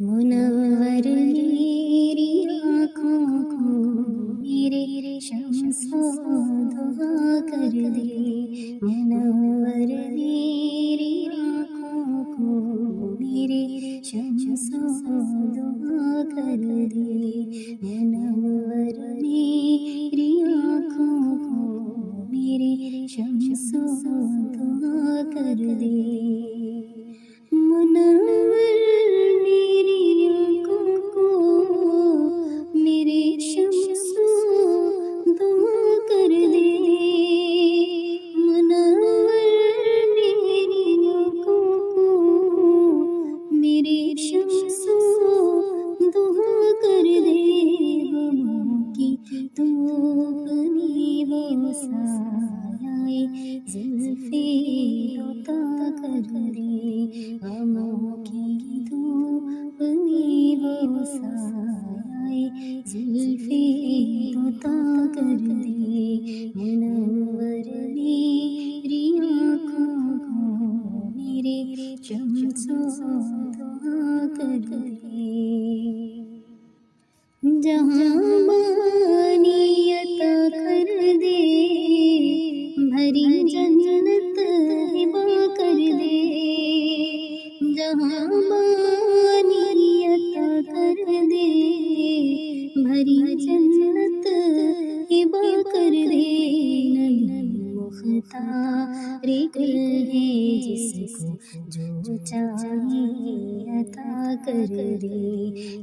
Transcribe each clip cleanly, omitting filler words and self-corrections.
منور میری آنکھوں کو میرے شمس و ضحا کر دے، منور میری آنکھوں کو میرے شمس و ضحا کر دے، منور میری آنکھوں کو میرے شمس و ضحا کر دے، منور میری آنکھوں کو میرے شمس و ضحا کر دے، منور میری آنکھوں کو میرے شمس و ضحا کر دے، غموں کی دھوپ میں وہ سایہ زلفِ عطا کر دے، غموں کی دھوپ میں وہ سایہ زلفِ عطا کر دے، منور میری آنکھوں کو میرے شمس و ضحا کر دے، جہاں بانی عطا کر دے، بھری جنت ہبا کر دے، جہاں بانی عطا کر دے، بھری جنت ہبا کر دے، نبی مختار گل ہے جس کو جو چاہے عطا کر دے،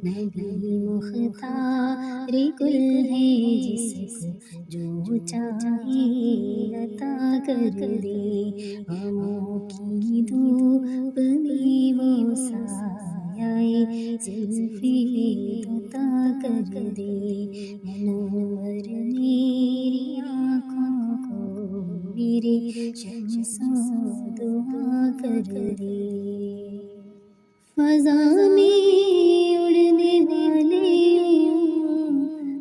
نبی مختار گل ہے جس کو جو چاہے عطا کر دے، غموں کی دھوپ میں وہ سایہ زلفِ عطا کر دے، منور میری آنکھوں کو میرے شمس و ضحا کر دے، فضا میں اڑنے والے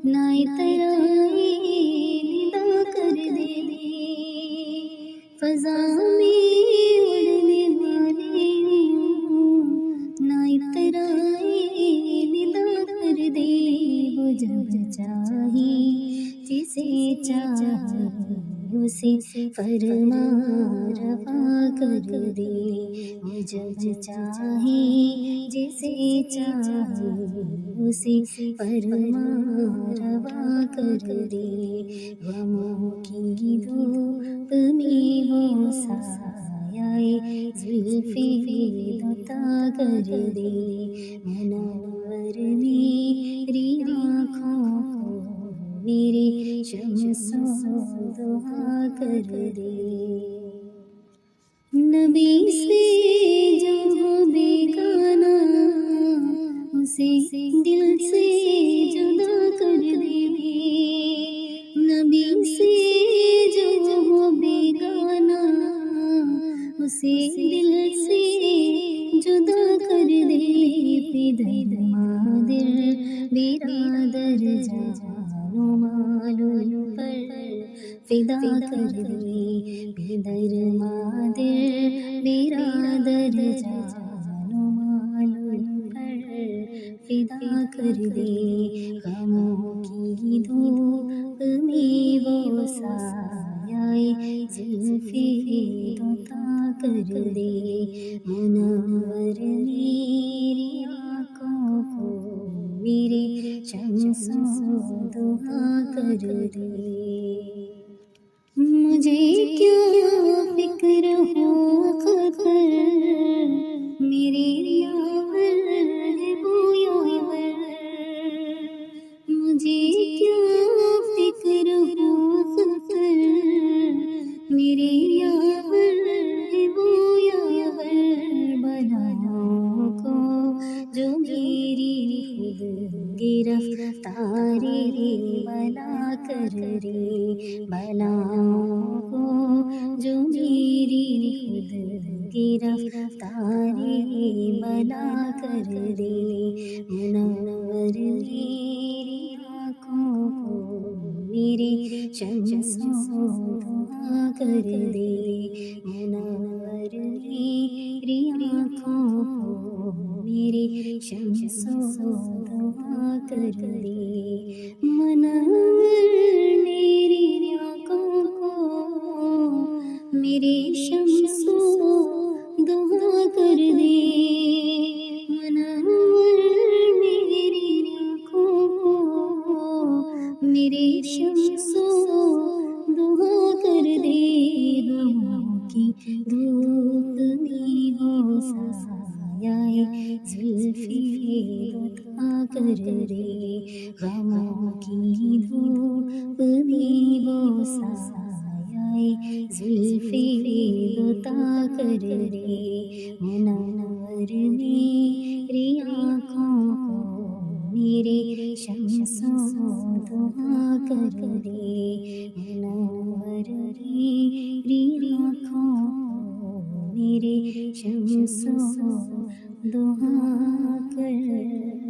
نائے ترائے ندا کر دے، فضا میں اڑنے والے نائے ترائے ندا کر دے، وہ جب چاہے جسے چاہے اسے فرما روا کر دے، وہ جب چاہے جسے چاہے اسے فرما روا کر دے، غموں کی دھوپ میں وہ سایہ زلفِ عطا کر دے، منور میری آنکھوں کو میرے شمس و ضحا کر دے، نبی سے جو ہو بیگانہ اسے دل سے جدا کر دے، نبی سے جو ہو بیگانہ اسے دل سے جدا کر دے، پدر مادر برادر جان و مال پر فدا کر دے، پدر مادر برادر جان و مال پر فدا کر دے، غموں کی دھوپ میں وہ سایہ زلفِ عطا کر دے، منور میری آنکھوں کو میرے شمس و ضحا کر دے، مجھے کیا فکر ہو خطر میرے یاور ہے وہ یاور، مجھے کیا فکر ہو خطر میرے یاور ہے وہ یاور، بلاؤں کو جو میری خود گرفتار بلا کر دے، بلاؤں کو جو میری خود گرفتار بلا کر دے، منور میری آنکھوں کو میرے شمس و ضحا کر دے، منور میری آنکھوں کو میری شمسو دعا کر دے، منور میری آنکھوں کو میری شمسو دعا کر دے، منور میری آنکھوں کو میری شمسو دعا کر دے، غموں کی دھوپ میں ہو سایہ زلفیں عطا کر دے، غموں کی دھوپ میں ہو سایہ زلفیں عطا کر دے، منور میری آنکھوں کو میری شمسو دعا کر دے، منور میری آنکھوں کو میری شمسو دعا کر